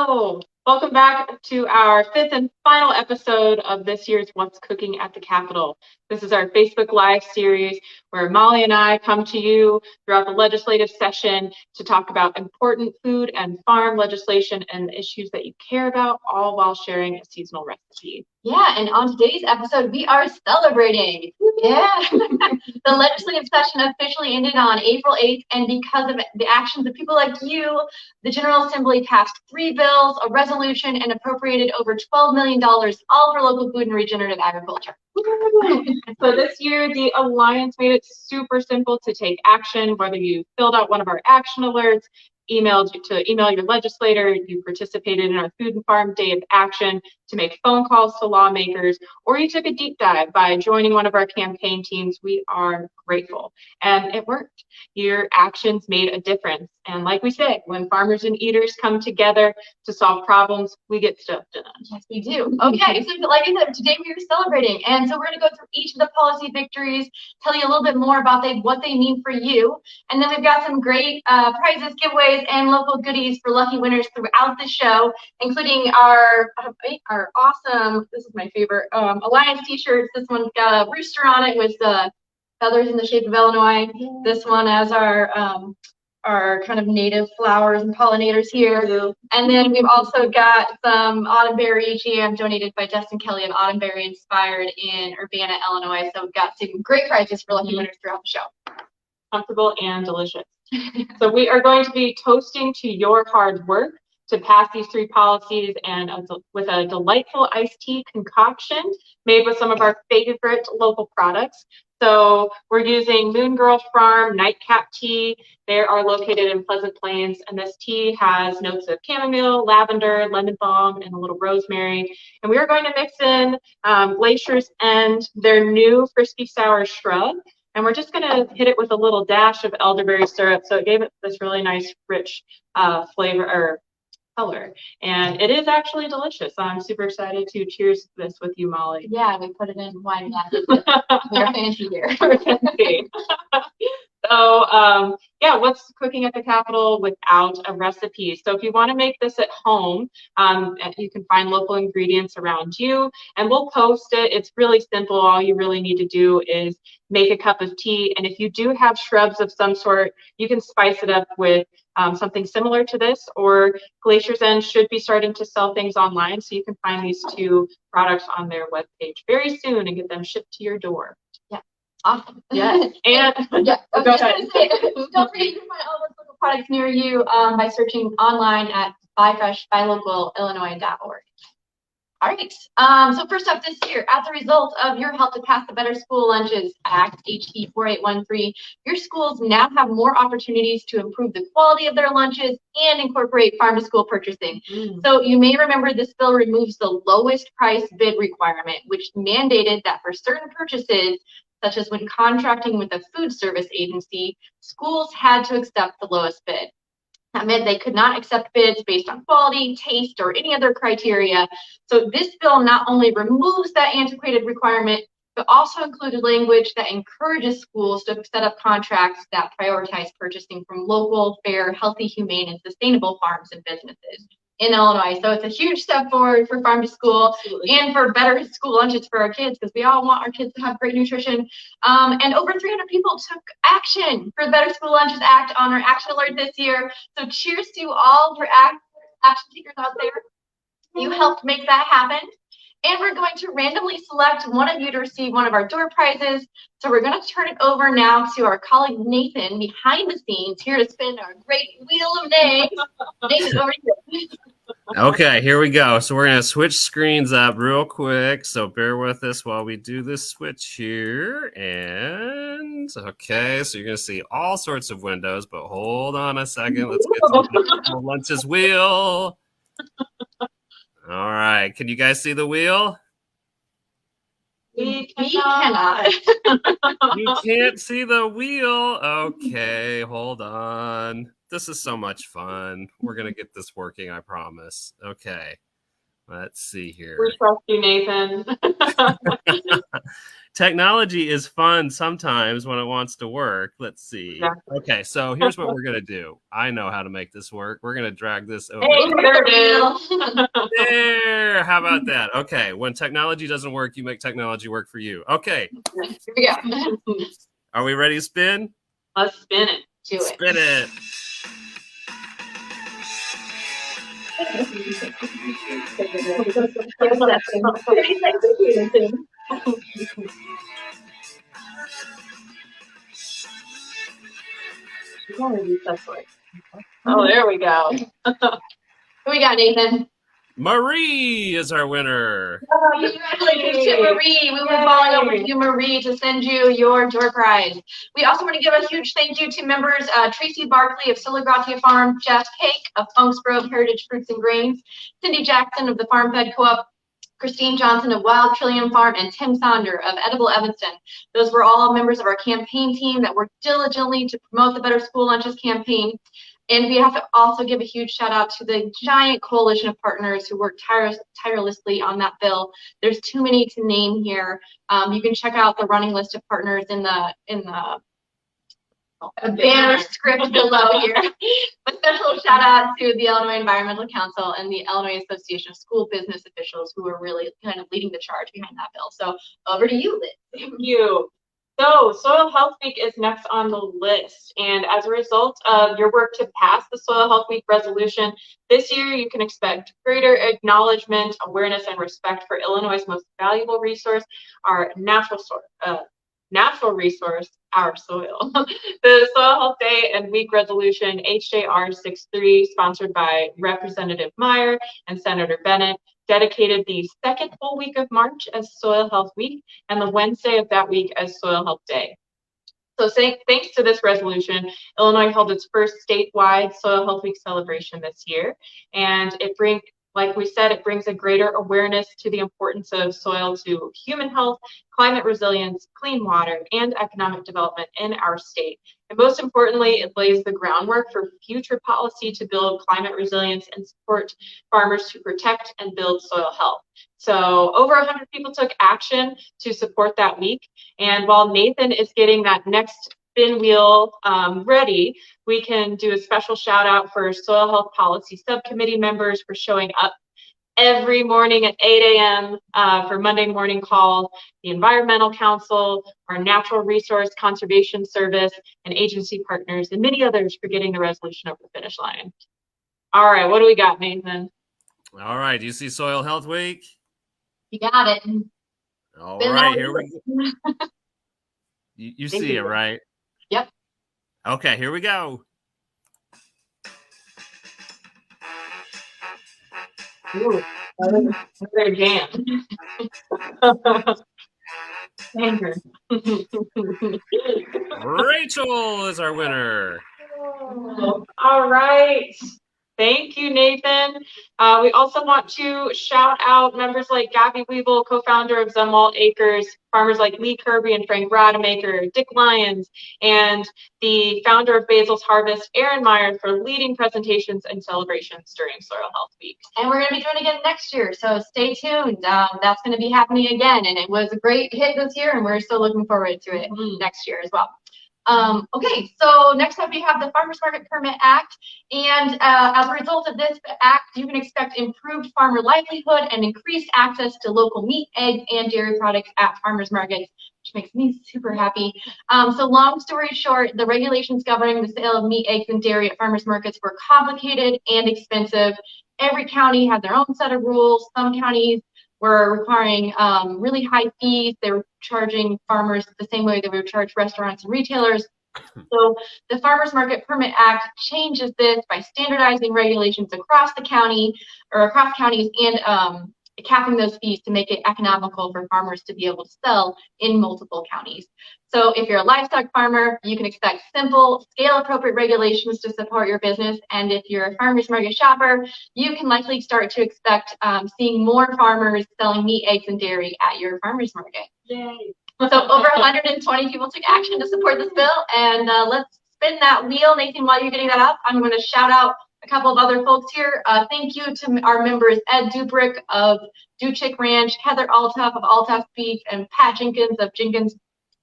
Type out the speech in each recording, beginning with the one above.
Hello, welcome back to our fifth and final episode of this year's What's Cooking at the Capitol. This is our Facebook Live series where Molly and I come to you throughout the legislative session to talk about important food and farm legislation and the issues that you care about, all while sharing a seasonal recipe. Yeah, and on today's episode, we are celebrating. Yeah, the legislative session officially ended on April 8th, and because of the actions of people like you, the General Assembly passed 3 bills, a resolution, and appropriated over $12 million, all for local food and regenerative agriculture. So this year, the Alliance made it super simple to take action, whether you filled out one of our action alerts, email your legislator, you participated in our Food and Farm Day of Action to make phone calls to lawmakers, or you took a deep dive by joining one of our campaign teams. We are grateful. And it worked. Your actions made a difference. And like we say, when farmers and eaters come together to solve problems, we get stuff done. Yes, we do. Okay, so like I said, today we are celebrating. And so we're going to go through each of the policy victories, tell you a little bit more about what they mean for you. And then we've got some great prizes, giveaways, and local goodies for lucky winners throughout the show, including our awesome, this is my favorite, Alliance t-shirts. This one's got a rooster on it with feathers in the shape of Illinois. This one has our kind of native flowers and pollinators here. And then we've also got some autumnberry jam donated by Justin Kelly of Autumnberry Inspired in Urbana, Illinois. So we've got some great prizes for lucky winners throughout the show. Comfortable and delicious. So we are going to be toasting to your hard work to pass these 3 policies, and with a delightful iced tea concoction made with some of our favorite local products. So we're using Moon Girl Farm Nightcap Tea. They are located in Pleasant Plains, and this tea has notes of chamomile, lavender, lemon balm, and a little rosemary. And we are going to mix in Glacier's and their new Frisky Sour Shrub. And we're just going to hit it with a little dash of elderberry syrup. So it gave it this really nice, rich flavor or color. And it is actually delicious. I'm super excited to cheers this with you, Molly. Yeah, we put it in wine glasses. We're fancy here. So, yeah, what's cooking at the Capitol without a recipe? So if you want to make this at home, you can find local ingredients around you, and we'll post it. It's really simple. All you really need to do is make a cup of tea. And if you do have shrubs of some sort, you can spice it up with something similar to this, or Glacier's End should be starting to sell things online. So you can find these 2 products on their webpage very soon and get them shipped to your door. Yeah. Awesome. Yeah. And yeah. Go ahead. Don't forget you can find all those local products near you by searching online at buyfreshbuylocalillinois.org. All right. So first up this year, as a result of your help to pass the Better School Lunches Act, HB 4813, your schools now have more opportunities to improve the quality of their lunches and incorporate farm-to-school purchasing. So you may remember this bill removes the lowest price bid requirement, which mandated that for certain purchases, such as when contracting with a food service agency, schools had to accept the lowest bid. That meant they could not accept bids based on quality, taste, or any other criteria. So this bill not only removes that antiquated requirement, but also included language that encourages schools to set up contracts that prioritize purchasing from local, fair, healthy, humane, and sustainable farms and businesses in Illinois. So it's a huge step forward for farm to school. Absolutely. And for better school lunches for our kids, because we all want our kids to have great nutrition. And over 300 people took action for the Better School Lunches Act on our action alert this year. So cheers to all for action takers out there. You helped make that happen. And we're going to randomly select one of you to receive one of our door prizes. So we're going to turn it over now to our colleague Nathan behind the scenes here to spin our great wheel of names. Nathan, over to you. Okay, here we go. So we're going to switch screens up real quick. So bear with us while we do this switch here. And okay, so you're going to see all sorts of windows, but hold on a second. Let's get to the lunches wheel. All right. Can you guys see the wheel? We cannot. You can't see the wheel. Okay, hold on. This is so much fun. We're going to get this working, I promise. Okay. Let's see here. We trust you, Nathan. Technology is fun sometimes when it wants to work. Let's see. Exactly. Okay, so here's what we're going to do. I know how to make this work. We're going to drag this over. Hey, there it is. There. How about that? Okay, when technology doesn't work, you make technology work for you. Okay. Here we go. Are we ready to spin? Let's spin it. Do it. Spin it. Oh, there we go. Who we got, Nathan? Marie is our winner. Oh, congratulations to Marie. We were calling over to you, Marie, to send you your door prize. We also want to give a huge thank you to members Tracy Barkley of Sola Gratia Farm, Jeff Cake of Funks Grove Heritage Fruits and Grains, Cindy Jackson of the Farm Fed Co-op, Christine Johnson of Wild Trillium Farm, and Tim Sonder of Edible Evanston. Those were all members of our campaign team that worked diligently to promote the Better School Lunches campaign. And we have to also give a huge shout out to the giant coalition of partners who worked tirelessly on that bill. There's too many to name here. You can check out the running list of partners in the banner script below here. A special shout out to the Illinois Environmental Council and the Illinois Association of School Business Officials who are really kind of leading the charge behind that bill. So over to you, Liz. Thank you. So Soil Health Week is next on the list. And as a result of your work to pass the Soil Health Week resolution, this year you can expect greater acknowledgement, awareness, and respect for Illinois' most valuable resource, our natural resource, our soil. The Soil Health Day and Week Resolution HJR 63, sponsored by Representative Meyer and Senator Bennett, dedicated the second full week of March as Soil Health Week and the Wednesday of that week as Soil Health Day. So thanks to this resolution, Illinois held its first statewide Soil Health Week celebration this year. And like we said, it brings a greater awareness to the importance of soil to human health, climate resilience, clean water, and economic development in our state. And most importantly, it lays the groundwork for future policy to build climate resilience and support farmers to protect and build soil health. So over 100 people took action to support that week. And while Nathan is getting that next spin wheel ready, we can do a special shout out for Soil Health Policy Subcommittee members for showing up every morning at 8 a.m. For Monday morning calls, the Environmental Council, our Natural Resource Conservation Service, and agency partners, and many others for getting the resolution over the finish line. All right, what do we got, Nathan? All right, do you see Soil Health Week? You got it. All right, here we go. You see it, right? Yep. Okay, here we go. Ooh, another jam. Rachel is our winner. All right. Thank you, Nathan. We also want to shout out members like Gabby Weeble, co-founder of Zumwalt Acres, farmers like Lee Kirby and Frank Rademacher, Dick Lyons, and the founder of Basil's Harvest, Aaron Meyer, for leading presentations and celebrations during Soil Health Week. And we're going to be doing it again next year, so stay tuned. That's going to be happening again, and it was a great hit this year, and we're still looking forward to it next year as well. Okay, so next up we have the Farmers Market Permit Act, and as a result of this act, you can expect improved farmer livelihood and increased access to local meat, eggs, and dairy products at farmers markets, which makes me super happy. So long story short, the regulations governing the sale of meat, eggs, and dairy at farmers markets were complicated and expensive. Every county had their own set of rules. Some counties were requiring really high fees. They were charging farmers the same way they would charge restaurants and retailers. So the Farmers Market Permit Act changes this by standardizing regulations across the county or across counties and capping those fees to make it economical for farmers to be able to sell in multiple counties. So if you're a livestock farmer, you can expect simple, scale-appropriate regulations to support your business. And if you're a farmer's market shopper, you can likely start to expect seeing more farmers selling meat, eggs, and dairy at your farmer's market. Yay. So over 120 people took action to support this bill. And let's spin that wheel. Nathan, while you're getting that up, I'm going to shout out a couple of other folks here. Thank you to our members, Ed Dubrick of Duchick Ranch, Heather Altoff of Altoff Beef, and Pat Jenkins of Jenkins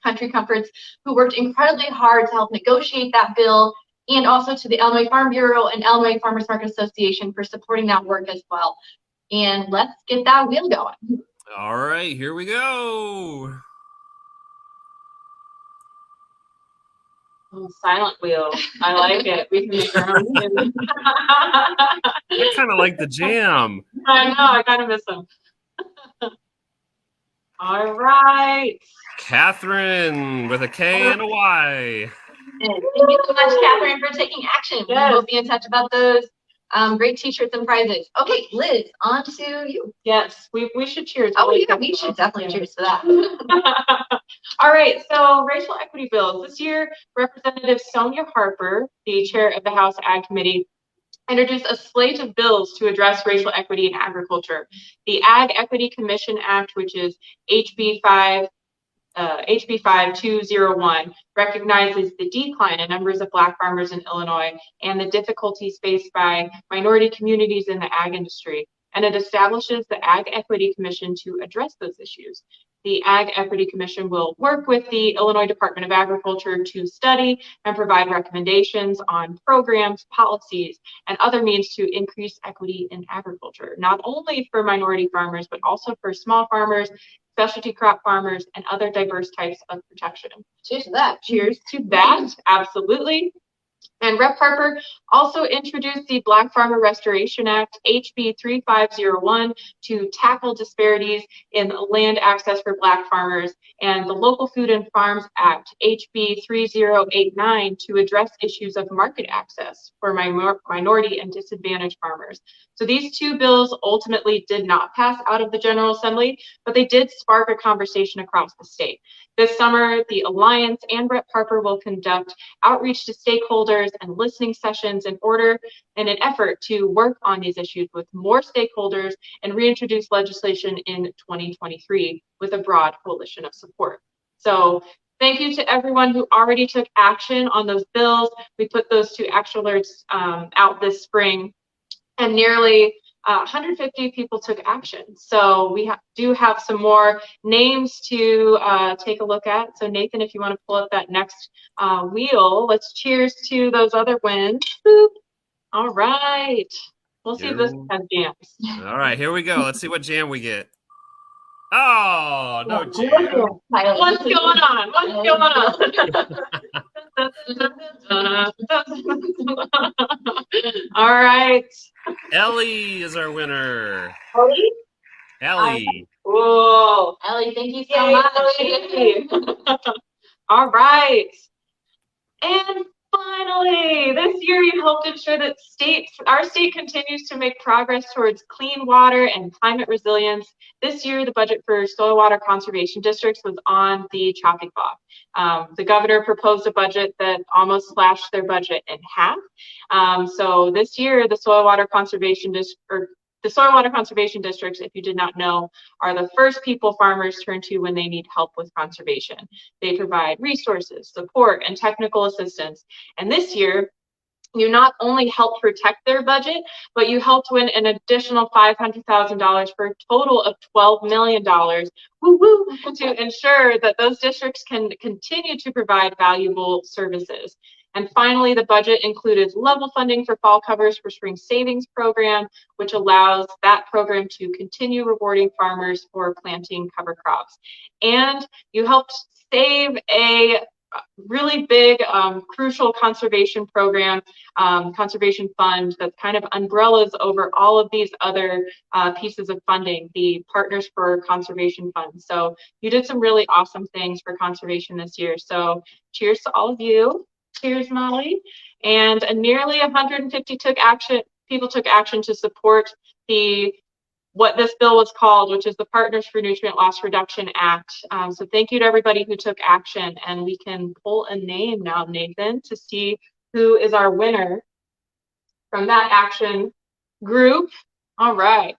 Country Comforts, who worked incredibly hard to help negotiate that bill, and also to the Illinois Farm Bureau and Illinois Farmers Market Association for supporting that work as well. And let's get that wheel going. All right, here we go. Oh, silent wheel. I like it. We can make our own. I kind of like the jam. I know. I kind of miss them. All right. Catherine with a K and a Y. Thank you so much, Catherine, for taking action. Yes. We'll be in touch about those great t-shirts and prizes. Okay, Liz, on to you. Yes, we should cheers. Oh, yeah, we should definitely cheers to that. All right, so racial equity bills. This year, Representative Sonia Harper, the chair of the House Ag Committee, introduced a slate of bills to address racial equity in agriculture. The Ag Equity Commission Act, which is HB 5201, recognizes the decline in numbers of Black farmers in Illinois and the difficulties faced by minority communities in the ag industry, and it establishes the Ag Equity Commission to address those issues. The Ag Equity Commission will work with the Illinois Department of Agriculture to study and provide recommendations on programs, policies, and other means to increase equity in agriculture, not only for minority farmers, but also for small farmers, specialty crop farmers, and other diverse types of protection. Cheers to that. Cheers to that, absolutely. And Rep. Harper also introduced the Black Farmer Restoration Act, HB 3501, to tackle disparities in land access for Black farmers, and the Local Food and Farms Act, HB 3089, to address issues of market access for minority and disadvantaged farmers. So these two bills ultimately did not pass out of the General Assembly, but they did spark a conversation across the state. This summer, the Alliance and Rep. Harper will conduct outreach to stakeholders and listening sessions in an effort to work on these issues with more stakeholders and reintroduce legislation in 2023 with a broad coalition of support. So thank you to everyone who already took action on those bills. We put those two action alerts out this spring, and nearly 150 people took action. So we do have some more names to take a look at. So Nathan, if you want to pull up that next wheel, let's cheers to those other wins. Boop. All right. We'll see if this has jams. All right, here we go. Let's see what jam we get. Oh, no jam. What's going on? What's going on? All right. Ellie is our winner. Ellie? Ellie. Whoa. Ellie, thank you so much. All right. And finally, this year you helped ensure that our state continues to make progress towards clean water and climate resilience. This year, the budget for soil water conservation districts was on the chopping block. The governor proposed a budget that almost slashed their budget in half. So this year, the soil water conservation districts, if you did not know, are the first people farmers turn to when they need help with conservation. They provide resources, support, and technical assistance. And this year, you not only helped protect their budget, but you helped win an additional $500,000 for a total of $12 million to ensure that those districts can continue to provide valuable services. And finally, the budget included level funding for fall covers for spring savings program, which allows that program to continue rewarding farmers for planting cover crops. And you helped save a really big, crucial conservation program, conservation fund that kind of umbrellas over all of these other pieces of funding, the Partners for Conservation Fund. So you did some really awesome things for conservation this year. So cheers to all of you. Cheers, Molly. And nearly 150 people took action to support what this bill was called, which is the Partners for Nutrient Loss Reduction Act. So thank you to everybody who took action, and we can pull a name now, Nathan, to see who is our winner from that action group. All right.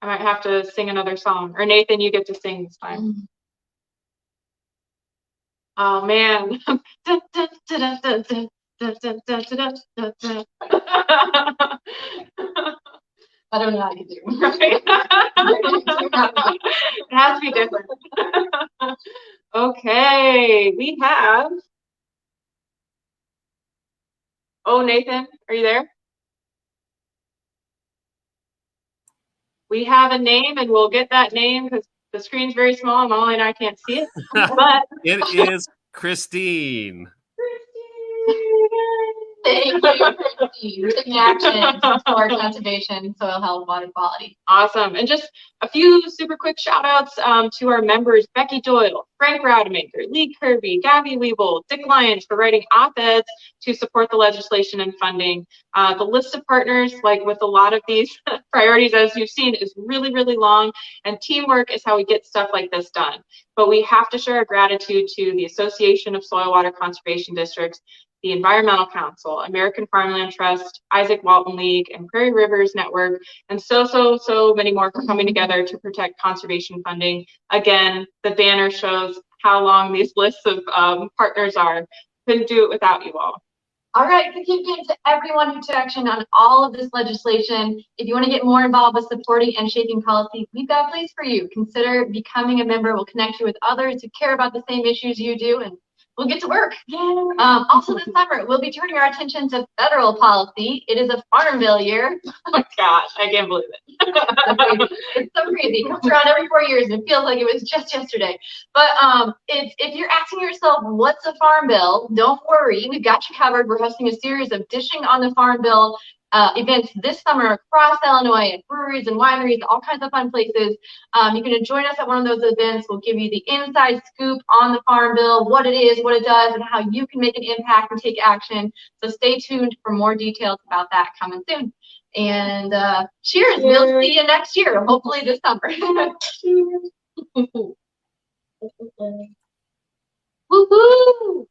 I might have to sing another song, or Nathan, you get to sing this time. Oh man. Da, da, da, da, da, da. I don't know how you do. Right? It has to be different. Okay, we have. Oh, Nathan, are you there? We have a name, and we'll get that name because the screen's very small and Molly and I can't see it. But It is Christine. Thank you, Christy. You're taking action for conservation, soil health, water quality. Awesome. And just a few super quick shout outs to our members, Becky Doyle, Frank Rademacher, Lee Kirby, Gabby Weeble, Dick Lyons for writing op-eds to support the legislation and funding. The list of partners, like with a lot of these priorities, as you've seen, is really, really long, and teamwork is how we get stuff like this done. But we have to share our gratitude to the Association of Soil Water Conservation Districts, the Environmental Council, American Farmland Trust, Isaac Walton League, and Prairie Rivers Network, and so many more for coming together to protect conservation funding. Again, the banner shows how long these lists of partners are. Couldn't do it without you all. All right, thank you again to everyone who took action on all of this legislation. If you want to get more involved with supporting and shaping policy, we've got a place for you. Consider becoming a member. We'll connect you with others who care about the same issues you do, and we'll get to work. Also this summer, we'll be turning our attention to federal policy. It is a farm bill year. Oh my gosh, I can't believe it. It's so crazy. It comes around every 4 years and it feels like it was just yesterday. But if you're asking yourself, what's a farm bill? Don't worry, we've got you covered. We're hosting a series of Dishing on the Farm Bill events this summer across Illinois at breweries and wineries, all kinds of fun places. You can join us at one of those events. We'll give you the inside scoop on the Farm Bill, what it is, what it does, and how you can make an impact and take action. So stay tuned for more details about that coming soon. And cheers. We'll see you next year, hopefully this summer. Woo-hoo!